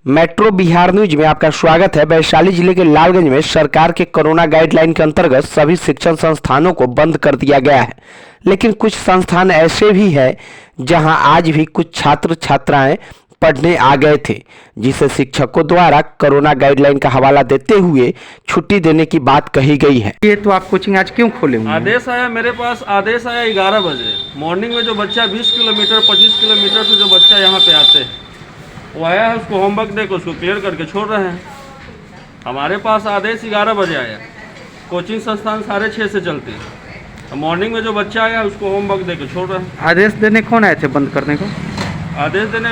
Metro Bihar news में आपका स्वागत है। वैशाली जिले के लालगंज में सरकार के कोरोना गाइडलाइन के अंतर्गत सभी शिक्षण संस्थानों को बंद कर दिया गया है, लेकिन कुछ संस्थान ऐसे भी हैं जहां आज भी कुछ छात्र छात्राएं पढ़ने आ गए थे, जिसे शिक्षकों द्वारा कोरोना गाइडलाइन का हवाला देते हुए छुट्टी देने की बात कही गई है। ये तो आप कोचिंग आज क्यों खोले हुए हैं? आदेश आया, मेरे पास आदेश आया 11 बजे मॉर्निंग में। जो बच्चा 20 किलोमीटर 25 किलोमीटर से जो बच्चा यहाँ पे आते हैं वो आया है, उसको होमवर्क दे के उसको क्लियर करके छोड़ रहे हैं। हमारे पास आदेश 11 बजे आया। कोचिंग संस्थान 6:30 से चलती है। मॉर्निंग में जो बच्चा आया उसको होमवर्क दे के छोड़ रहे हैं। आदेश देने कौन आए थे बंद करने को? आदेश देने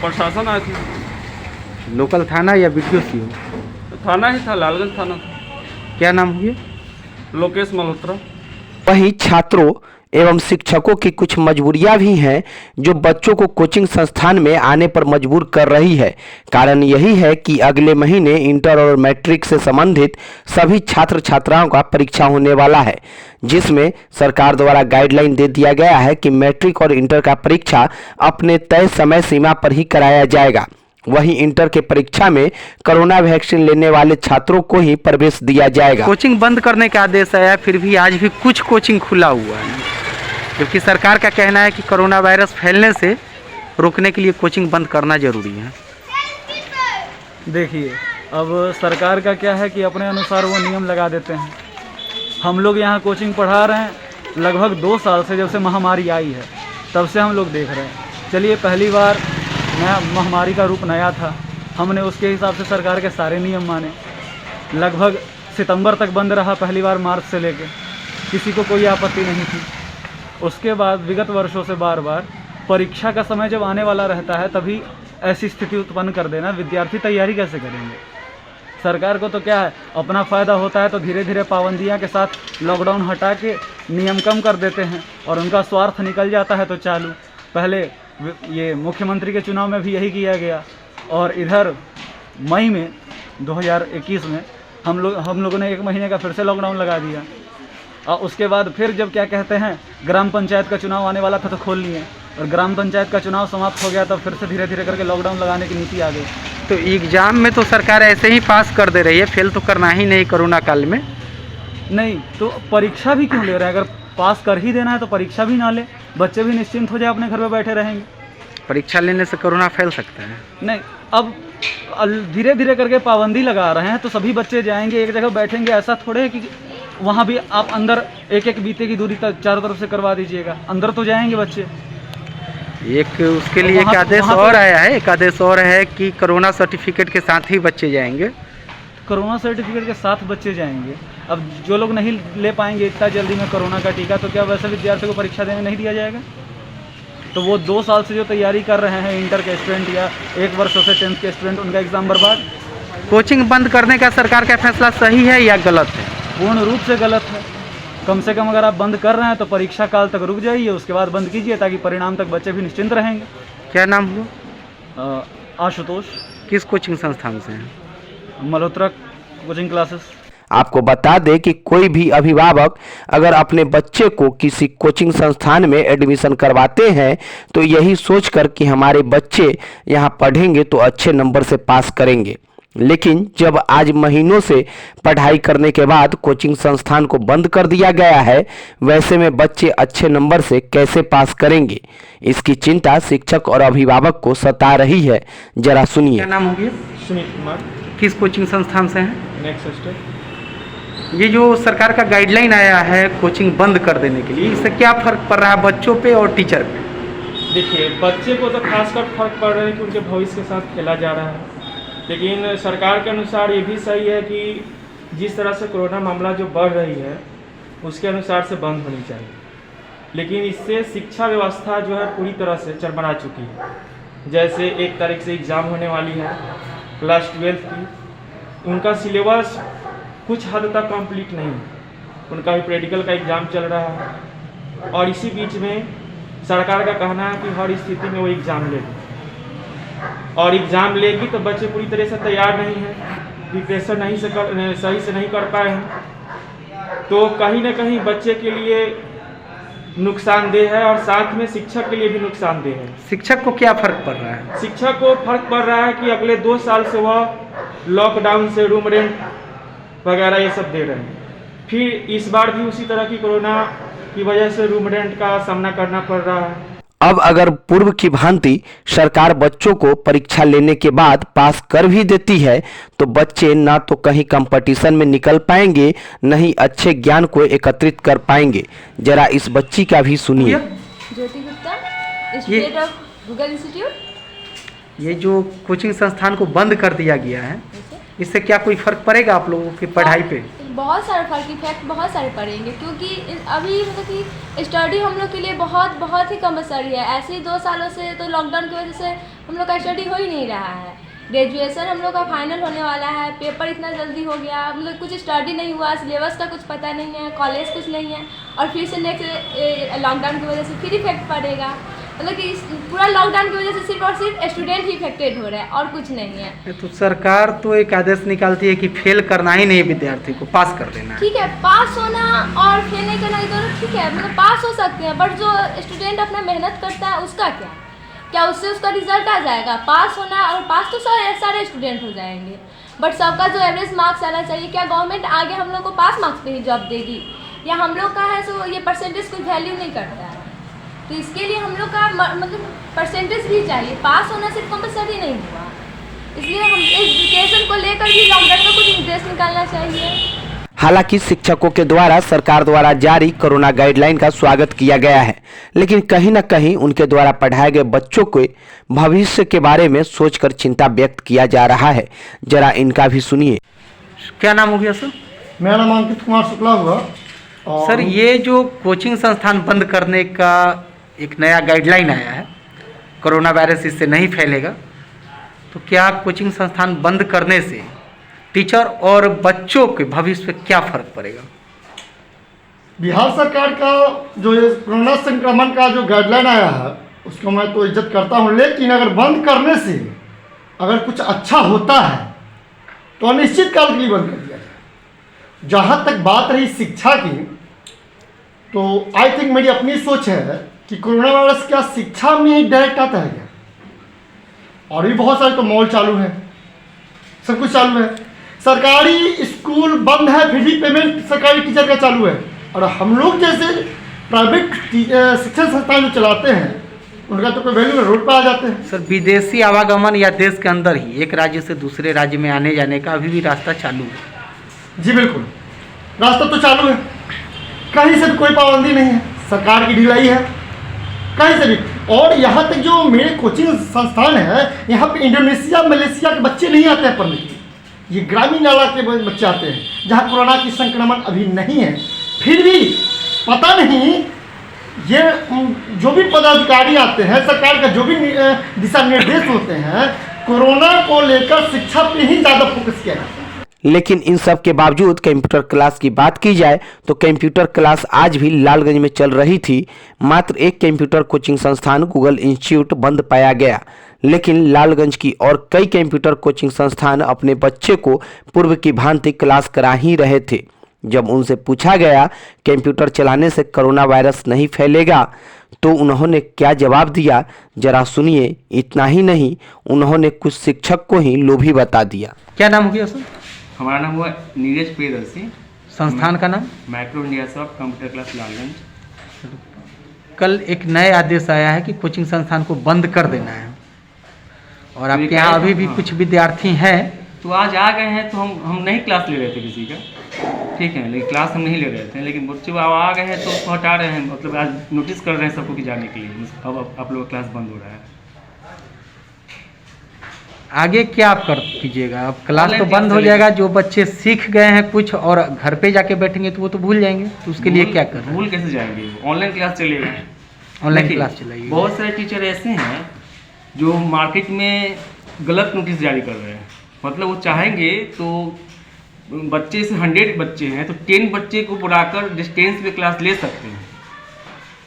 प्रशासन आए थे। लोकल थाना या वीडियो सीओ? थाना ही था, लालगंज थाना था। क्या नाम हुए? लोकेश मल्होत्रा। वहीं छात्रों एवं शिक्षकों की कुछ मजबूरियां भी हैं जो बच्चों को कोचिंग संस्थान में आने पर मजबूर कर रही है। कारण यही है कि अगले महीने इंटर और मैट्रिक से संबंधित सभी छात्र छात्राओं का परीक्षा होने वाला है, जिसमें सरकार द्वारा गाइडलाइन दे दिया गया है कि मैट्रिक और इंटर का परीक्षा अपने तय समय सीमा पर ही कराया जाएगा। वहीं इंटर के परीक्षा में कोरोना वैक्सीन लेने वाले छात्रों को ही प्रवेश दिया जाएगा। कोचिंग बंद करने का आदेश आया, फिर भी आज भी कुछ कोचिंग खुला हुआ है, क्योंकि सरकार का कहना है कि कोरोना वायरस फैलने से रोकने के लिए कोचिंग बंद करना जरूरी है। देखिए, अब सरकार का क्या है कि अपने अनुसार वो नियम लगा देते हैं। हम लोग यहाँ कोचिंग पढ़ा रहे हैं लगभग 2 साल से, जब से महामारी आई है तब से हम लोग देख रहे हैं। चलिए, पहली बार नया महामारी का रूप नया था, हमने उसके हिसाब से सरकार के सारे नियम माने। लगभग सितंबर तक बंद रहा, पहली बार मार्च से लेके, किसी को कोई आपत्ति नहीं थी। उसके बाद विगत वर्षों से बार बार परीक्षा का समय जब आने वाला रहता है तभी ऐसी स्थिति उत्पन्न कर देना, विद्यार्थी तैयारी कैसे करेंगे? सरकार को तो क्या है, अपना फ़ायदा होता है तो धीरे धीरे पाबंदियां के साथ लॉकडाउन हटा के नियम कम कर देते हैं, और उनका स्वार्थ निकल जाता है तो चालू। पहले ये मुख्यमंत्री के चुनाव में भी यही किया गया, और इधर मई में 2021 में हम लोगों ने 1 महीने का फिर से लॉकडाउन लगा दिया। और उसके बाद फिर जब क्या कहते हैं, ग्राम पंचायत का चुनाव आने वाला था तो खोल लिए, और ग्राम पंचायत का चुनाव समाप्त हो गया तब फिर से धीरे धीरे करके लॉकडाउन लगाने की नीति आ गई। तो एग्जाम में तो सरकार ऐसे ही पास कर दे रही है, फेल तो करना ही नहीं कोरोना काल में। नहीं तो परीक्षा भी क्यों ले रहे हैं? अगर पास कर ही देना है तो परीक्षा भी ना ले, बच्चे भी निश्चिंत हो जाए, अपने घर में बैठे रहेंगे। परीक्षा लेने से कोरोना फैल सकता है? नहीं, अब धीरे धीरे करके पाबंदी लगा रहे हैं तो सभी बच्चे जाएंगे, एक जगह बैठेंगे। ऐसा थोड़े है कि वहाँ भी आप अंदर 1-1 बीते की दूरी तक चारों तरफ से करवा दीजिएगा, अंदर तो जाएंगे बच्चे। एक उसके लिए एक आदेश और आया है, एक आदेश और है कि कोरोना सर्टिफिकेट के साथ ही बच्चे जाएंगे। कोरोना सर्टिफिकेट के साथ बच्चे जाएंगे। अब जो लोग नहीं ले पाएंगे इतना जल्दी में कोरोना का टीका, तो क्या वैसे विद्यार्थी को परीक्षा देने नहीं दिया जाएगा? तो वो 2 साल से जो तैयारी कर रहे हैं इंटर के स्टूडेंट या 1 वर्ष से 10th के स्टूडेंट, उनका एग्ज़ाम बर्बाद। कोचिंग बंद करने का सरकार का फैसला सही है या गलत है? पूर्ण रूप से गलत है। कम से कम अगर आप बंद कर रहे हैं तो परीक्षा काल तक रुक जाइए, उसके बाद बंद कीजिए, ताकि परिणाम तक बच्चे भी निश्चिंत रहेंगे। क्या नाम हुआ? आशुतोष। किस कोचिंग संस्थान से हैं? Malhotra coaching classes. आपको बता दें कि कोई भी अभिभावक अगर अपने बच्चे को किसी कोचिंग संस्थान में एडमिशन करवाते हैं तो यही सोचकर कि हमारे बच्चे यहाँ पढ़ेंगे तो अच्छे नंबर से पास करेंगे, लेकिन जब आज महीनों से पढ़ाई करने के बाद कोचिंग संस्थान को बंद कर दिया गया है, वैसे में बच्चे अच्छे नंबर से कैसे पास करेंगे? इसकी चिंता शिक्षक और अभिभावक को सता रही है। जरा सुनिए। क्या नाम हो गया? सुनील कुमार। किस कोचिंग संस्थान से हैं? नेक्स्ट। ये जो सरकार का गाइडलाइन आया है कोचिंग बंद कर देने के लिए, इससे क्या फर्क पड़ रहा है बच्चों पे और टीचर पे? देखिए, बच्चे को तो खासकर फर्क पड़ रहा है कि उनके भविष्य के साथ खेला जा रहा है, लेकिन सरकार के अनुसार ये भी सही है कि जिस तरह से कोरोना मामला जो बढ़ रही है उसके अनुसार से बंद होनी चाहिए। लेकिन इससे शिक्षा व्यवस्था जो है पूरी तरह से चरमरा चुकी है। जैसे 1 तारीख से एग्ज़ाम होने वाली है क्लास 12 की, उनका सिलेबस कुछ हद तक कंप्लीट नहीं है, उनका भी प्रैक्टिकल का एग्ज़ाम चल रहा है, और इसी बीच में सरकार का कहना है कि हर स्थिति में वो एग्ज़ाम लेगी, और एग्ज़ाम लेगी तो बच्चे पूरी तरह से तैयार नहीं हैं, प्रिपरेशन सही से नहीं कर पाए हैं, तो कहीं ना कहीं बच्चे के लिए नुकसानदेह है और साथ में शिक्षक के लिए भी नुकसानदेह है। शिक्षक को क्या फर्क पड़ रहा है? शिक्षक को फर्क पड़ रहा है कि अगले 2 साल से वह लॉकडाउन से रूम रेंट वगैरह ये सब दे रहे हैं। फिर इस बार भी उसी तरह की कोरोना की वजह से रूम रेंट का सामना करना पड़ रहा है। अब अगर पूर्व की भांति सरकार बच्चों को परीक्षा लेने के बाद पास कर भी देती है तो बच्चे ना तो कहीं कंपटीशन में निकल पाएंगे, न ही अच्छे ज्ञान को एकत्रित कर पाएंगे। जरा इस बच्ची का भी सुनिए। Jyoti Gupta, student of Google institute. ये जो कोचिंग संस्थान को बंद कर दिया गया है, इससे क्या कोई फर्क पड़ेगा आप लोगों की पढ़ाई पे? बहुत सारे फर्क इफेक्ट बहुत सारे पड़ेंगे, क्योंकि अभी मतलब कि स्टडी हम लोग के लिए बहुत ही कंपलसरी है। ऐसे ही 2 सालों से तो लॉकडाउन की वजह से हम लोग का स्टडी हो ही नहीं रहा है। ग्रेजुएशन हम लोग का फाइनल होने वाला है, पेपर इतना जल्दी हो गया, मतलब कुछ स्टडी नहीं हुआ, सिलेबस का कुछ पता नहीं है, कॉलेज कुछ नहीं है, और फिर से नेक्स्ट लॉकडाउन की वजह से फिर इफेक्ट पड़ेगा। मतलब कि पूरा लॉकडाउन की वजह से सिर्फ और सिर्फ स्टूडेंट ही इफेक्टेड हो रहा है और कुछ नहीं है। तो सरकार तो एक आदेश निकालती है कि फेल करना ही नहीं, विद्यार्थी को पास कर देना है। ठीक है, पास होना और फेल नहीं करना दोनों ठीक है, मतलब पास हो सकते हैं, बट जो स्टूडेंट अपना मेहनत करता है उसका क्या उससे उसका रिजल्ट आ जाएगा? पास होना और पास तो सारे स्टूडेंट हो जाएंगे, बट सबका जो एवरेज मार्क्स आना चाहिए। क्या गवर्नमेंट आगे हम लोग को पास मार्क्स पे ही जॉब देगी, या हम लोग का है सो ये परसेंटेज कोई वैल्यू नहीं करता है? तो इसके लिए हम लोग का मतलब परसेंटेज भी चाहिए, पास होना सिर्फ कंपलसरी नहीं हुआ। इसलिए हम एजुकेशन को लेकर भी लॉकडाउन में कुछ इंटरेस्ट निकालना चाहिए। हालांकि शिक्षकों के द्वारा सरकार द्वारा जारी कोरोना गाइडलाइन का स्वागत किया गया है, लेकिन कहीं न कहीं उनके द्वारा पढ़ाए गए बच्चों के भविष्य के बारे में सोचकर चिंता व्यक्त किया जा रहा है। जरा इनका भी सुनिए। क्या नाम हो गया सर? मेरा नाम अंकित कुमार शुक्ला हुआ। और सर, ये जो कोचिंग संस्थान बंद करने का एक नया गाइडलाइन आया है, कोरोना वायरस इससे नहीं फैलेगा, तो क्या कोचिंग संस्थान बंद करने से टीचर और बच्चों के भविष्य पे क्या फर्क पड़ेगा? बिहार सरकार का जो ये कोरोना संक्रमण का जो गाइडलाइन आया है उसको मैं तो इज्जत करता हूँ, लेकिन अगर बंद करने से अगर कुछ अच्छा होता है तो अनिश्चित काल के लिए बंद कर दिया जाए। जहाँ तक बात रही शिक्षा की, तो आई थिंक मेरी अपनी सोच है कि कोरोना वायरस क्या शिक्षा में ही डायरेक्ट आता है क्या? और भी बहुत सारे तो मॉल चालू हैं, सब कुछ चालू है, सरकारी स्कूल बंद है, फिर भी पेमेंट सरकारी टीचर का चालू है। और हम लोग जैसे प्राइवेट शिक्षण संस्थान जो चलाते हैं उनका तो कोई वैल्यू, रोड पर आ जाते हैं। सर, विदेशी आवागमन या देश के अंदर ही एक राज्य से दूसरे राज्य में आने जाने का अभी भी रास्ता चालू है? जी बिल्कुल, रास्ता तो चालू है, कहीं से भी कोई पाबंदी नहीं है, सरकार की ढिलाई है कहीं से भी। और यहाँ तक जो मेरे कोचिंग संस्थान है, यहाँ पे इंडोनेशिया मलेशिया के बच्चे नहीं आते हैं पढ़ने के लिए, ये ग्रामीण इलाके के बच्चे आते हैं जहाँ कोरोना की संक्रमण अभी नहीं है। फिर भी पता नहीं ये जो भी पदाधिकारी आते हैं, सरकार का जो भी दिशा निर्देश होते हैं, कोरोना को लेकर शिक्षा पे ही ज़्यादा फोकस किया जाता है। लेकिन इन सब के बावजूद कंप्यूटर क्लास की बात की जाए तो कंप्यूटर क्लास आज भी लालगंज में चल रही थी। मात्र एक कंप्यूटर कोचिंग संस्थान गूगल इंस्टीट्यूट बंद पाया गया, लेकिन लालगंज की और कई कंप्यूटर कोचिंग संस्थान अपने बच्चे को पूर्व की भांति क्लास करा ही रहे थे। जब उनसे पूछा गया कंप्यूटर चलाने से कोरोना वायरस नहीं फैलेगा तो उन्होंने क्या जवाब दिया, जरा सुनिए। इतना ही नहीं, उन्होंने कुछ शिक्षक को ही लोभी बता दिया। क्या नाम हो गया सर? हमारा नाम हुआ नीरज प्रियदर्शी। संस्थान का नाम? Micro India soft computer class Lalganj. कल एक नए आदेश आया है कि कोचिंग संस्थान को बंद कर देना है, और आपके यहाँ अभी भी कुछ विद्यार्थी हैं। तो आज आ गए हैं, तो हम नहीं क्लास ले रहे थे किसी का, ठीक है, लेकिन क्लास हम नहीं ले रहे थे, लेकिन बच्चे आ गए हैं तो उसको हटा रहे हैं, मतलब आज नोटिस कर रहे हैं सबको कि जाने के लिए। अब आप लोग क्लास बंद हो रहा है। आगे क्या आप कर कीजिएगा? अब क्लास तो बंद हो जाएगा, जो बच्चे सीख गए हैं कुछ और घर पे जाके बैठेंगे तो वो तो भूल जाएंगे, तो उसके लिए क्या कर रहे हैं? भूल कैसे जाएंगे? ऑनलाइन क्लास चलेगा, ऑनलाइन क्लास चलेगी। बहुत सारे टीचर ऐसे हैं जो मार्केट में गलत नोटिस जारी कर रहे हैं, मतलब वो चाहेंगे तो बच्चे से 100 बच्चे हैं तो 10 बच्चे को बुलाकर डिस्टेंस पे क्लास ले सकते हैं,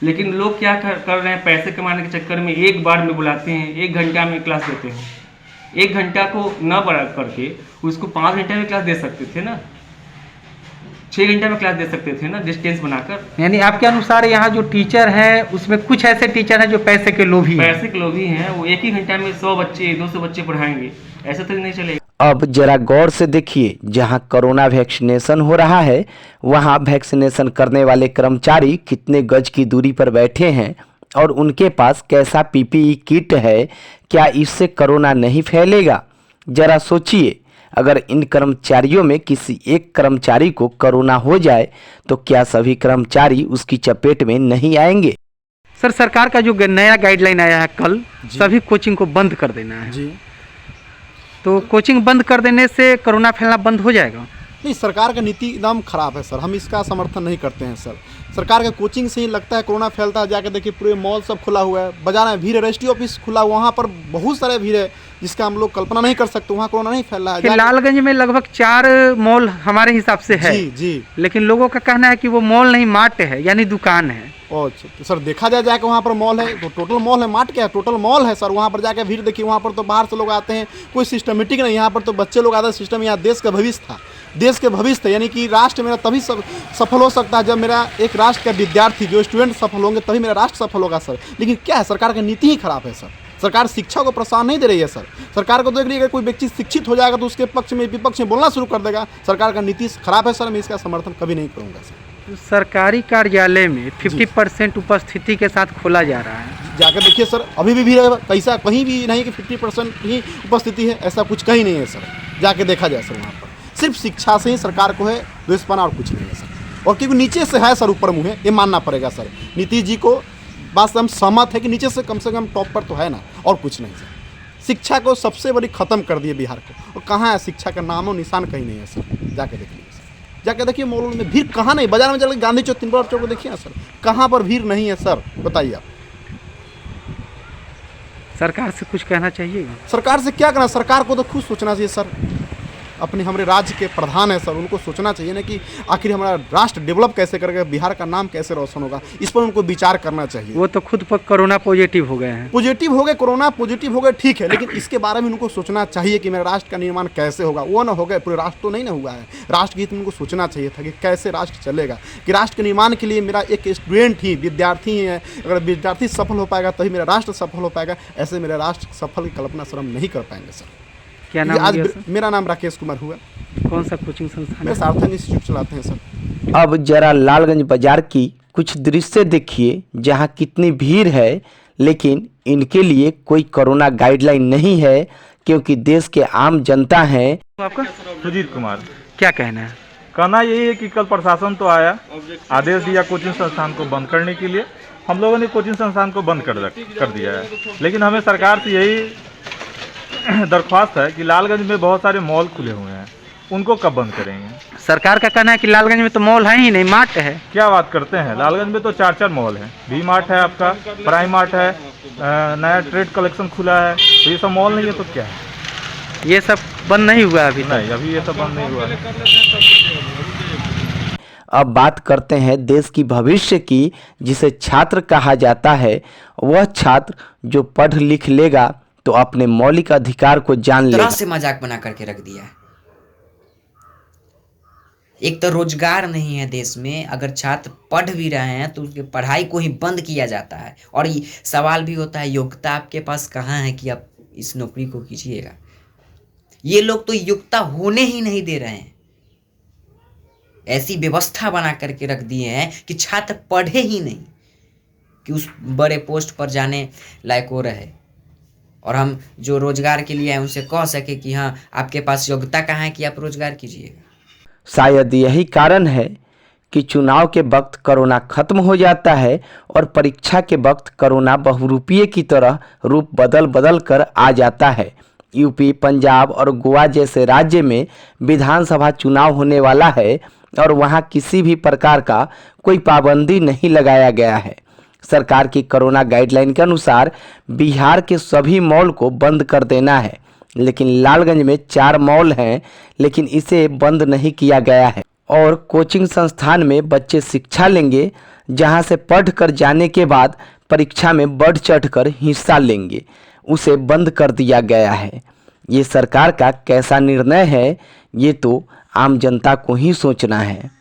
लेकिन लोग क्या कर रहे हैं, पैसे कमाने के चक्कर में एक बार में बुलाते हैं, 1 घंटा में क्लास देते हैं। 1 घंटा को न बढ़ा करके उसको 5 घंटे में क्लास दे सकते थे ना। 6 घंटे में क्लास दे सकते थे ना, डिस्टेंस बनाकर। यानी आपके अनुसार यहाँ जो टीचर हैं उसमें कुछ ऐसे टीचर हैं जो पैसे के लोभी हैं। पैसे के लोभी हैं, वो एक ही घंटा में 100 बच्चे 200 बच्चे पढ़ाएंगे, ऐसा तो नहीं चलेगा। अब जरा गौर से देखिए, जहां कोरोना वैक्सीनेशन हो रहा है वहां वैक्सीनेशन करने वाले कर्मचारी कितने गज की दूरी पर बैठे हैं और उनके पास कैसा पीपीई किट है। क्या इससे कोरोना नहीं फैलेगा? जरा सोचिए, अगर इन कर्मचारियों में किसी एक कर्मचारी को कोरोना हो जाए तो क्या सभी कर्मचारी उसकी चपेट में नहीं आएंगे? सर, सरकार का जो नया गाइडलाइन आया है कल, सभी कोचिंग को बंद कर देना है जी। तो कोचिंग बंद कर देने से कोरोना फैलना बंद हो जाएगा? नहीं, सरकार का नीति एकदम खराब है सर, हम इसका समर्थन नहीं करते हैं सर। सरकार के कोचिंग से ही लगता है कोरोना फैलता है। जाके देखिए पूरे मॉल सब खुला हुआ है, बाजार में भीड़ है, रजिस्ट्री ऑफिस खुला हुआ, वहाँ पर बहुत सारे भीड़ है जिसका हम लोग कल्पना नहीं कर सकते, वहाँ कोरोना नहीं फैल रहा है। लालगंज में लगभग 4 मॉल हमारे हिसाब से है जी, लेकिन लोगों का कहना है कि वो मॉल नहीं, मार्ट है, यानी दुकान है। अच्छा, तो सर देखा जाके वहाँ पर मॉल है तो टोटल मॉल है, मार्ट क्या है, टोटल मॉल है सर। वहाँ पर जाके भीड़ देखिए, वहाँ पर तो बाहर से लोग आते हैं, कोई सिस्टमेटिक नहीं, यहाँ पर तो बच्चे लोग आते हैं सिस्टम। यहाँ देश का भविष्य था, देश के भविष्य थे, यानी कि राष्ट्र मेरा तभी सफल हो सकता है जब मेरा एक राष्ट्र का विद्यार्थी जो स्टूडेंट सफल होंगे तभी मेरा राष्ट्र सफल होगा सर। लेकिन क्या है, सरकार की नीति ही खराब है सर। सरकार शिक्षा को प्रोत्साहन नहीं दे रही है सर। सरकार को देख रही है अगर कोई व्यक्ति शिक्षित हो जाएगा तो उसके पक्ष में विपक्ष में बोलना शुरू कर देगा। सरकार का नीति खराब है सर, मैं इसका समर्थन कभी नहीं करूँगा सर। सरकारी कार्यालय में 50% उपस्थिति के साथ खोला जा रहा है। जाकर देखिए सर, अभी भी भीड़ है, पैसा कहीं भी नहीं कि 50% ही उपस्थिति है, ऐसा कुछ कहीं नहीं है सर। जाके देखा जाए सर, वहाँ पर सिर्फ शिक्षा से ही सरकार को है द्वेषपना और कुछ नहीं है सर। और क्योंकि नीचे से है सर ऊपर मुँह है, ये मानना पड़ेगा सर। नीतीश जी को बात से हम सहमत है कि नीचे से कम टॉप पर तो है ना, और कुछ नहीं सर। शिक्षा को सबसे बड़ी ख़त्म कर दिए बिहार को, और कहाँ है शिक्षा का नामो निशान कहीं नहीं है सर। जाके देख लीजिए सर, जाके देखिए मॉल में भीड़ कहाँ नहीं, बाजार में चल गांधी चौक, तिलक चौक को देखिए सर, कहाँ पर भीड़ नहीं है सर, बताइए आप। सरकार से कुछ कहना चाहिए? सरकार से क्या करना, सरकार को तो खुद सोचना चाहिए सर। अपने हमारे राज्य के प्रधान है सर, उनको सोचना चाहिए ना कि आखिर हमारा राष्ट्र डेवलप कैसे करेगा, बिहार का नाम कैसे रोशन होगा, इस पर उनको विचार करना चाहिए। वो तो खुद पर कोरोना पॉजिटिव हो गए हैं। पॉजिटिव हो गए, कोरोना पॉजिटिव हो गए, ठीक है, लेकिन इसके बारे में उनको सोचना चाहिए कि मेरा राष्ट्र का निर्माण कैसे होगा। वो ना हो गए, पूरे राष्ट्र तो नहीं ना हुआ है, राष्ट्र गीत में उनको सोचना चाहिए था कि कैसे राष्ट्र चलेगा, कि राष्ट्र के निर्माण के लिए मेरा एक स्टूडेंट ही, विद्यार्थी है, अगर विद्यार्थी सफल हो पाएगा तभी मेरा राष्ट्र सफल हो पाएगा। ऐसे मेरा राष्ट्र सफल की कल्पना सर हम नहीं कर पाएंगे सर। क्या नाम आज है सर? मेरा नाम राकेश कुमार हुआ। कौन सा कोचिंग संस्थान? मैं सार्थक इंस्टीट्यूट चलाते हैं सर। अब जरा लालगंज बाजार की कुछ दृश्य देखिए, जहां कितनी भीड़ है, लेकिन इनके लिए कोई कोरोना गाइडलाइन नहीं है, क्योंकि देश के आम जनता हैं। आपका सुजीत कुमार। क्या कहना है? कहना यही है कि कल प्रशासन तो आया, आदेश दिया कोचिंग संस्थान को बंद करने के लिए। हम लोगों ने कोचिंग संस्थान को बंद कर दिया है, लेकिन हमें सरकार से यही दरख्वास्त है कि लालगंज में बहुत सारे मॉल खुले हुए हैं, उनको कब बंद करेंगे? सरकार का कहना है कि लालगंज में तो मॉल है ही नहीं, मार्ट है। क्या बात करते हैं, लालगंज में तो 4 मॉल हैं। वी मार्ट है, आपका प्राइम मार्ट है, नया ट्रेड कलेक्शन खुला है, तो ये सब मॉल नहीं है तो क्या है? ये सब बंद नहीं हुआ अभी? नहीं, अभी ये सब बंद नहीं हुआ है। अब बात करते हैं देश की भविष्य की, जिसे छात्र कहा जाता है। वह छात्र जो पढ़ लिख लेगा तो अपने मौलिक अधिकार को जान लेगा। तरह से मजाक बना करके रख दिया है। एक तो रोजगार नहीं है देश में, अगर छात्र पढ़ भी रहे हैं तो उसके पढ़ाई को ही बंद किया जाता है। और ये सवाल भी होता है, योग्यता आपके पास कहाँ है कि आप इस नौकरी को कीजिएगा। ये लोग तो योग्यता होने ही नहीं दे रहे हैं। ऐसी व्यवस्था बना करके रख दिए हैं कि छात्र पढ़े ही नहीं, कि उस बड़े पोस्ट पर जाने लायक हो रहे। और हम जो रोजगार के लिए हैं उनसे कह सके कि हाँ, आपके पास योग्यता कहाँ है कि आप रोजगार कीजिएगा। शायद यही कारण है कि चुनाव के वक्त कोरोना खत्म हो जाता है और परीक्षा के वक्त कोरोना बहुरूपीय की तरह रूप बदल बदल कर आ जाता है। यूपी, पंजाब और गोवा जैसे राज्य में विधानसभा चुनाव होने वाला है और वहां किसी भी प्रकार का कोई पाबंदी नहीं लगाया गया है। सरकार की कोरोना गाइडलाइन के अनुसार बिहार के सभी मॉल को बंद कर देना है, लेकिन लालगंज में 4 मॉल हैं, लेकिन इसे बंद नहीं किया गया है। और कोचिंग संस्थान में बच्चे शिक्षा लेंगे, जहां से पढ़ कर जाने के बाद परीक्षा में बढ़ चढ़ कर हिस्सा लेंगे, उसे बंद कर दिया गया है। ये सरकार का कैसा निर्णय है, ये तो आम जनता को ही सोचना है।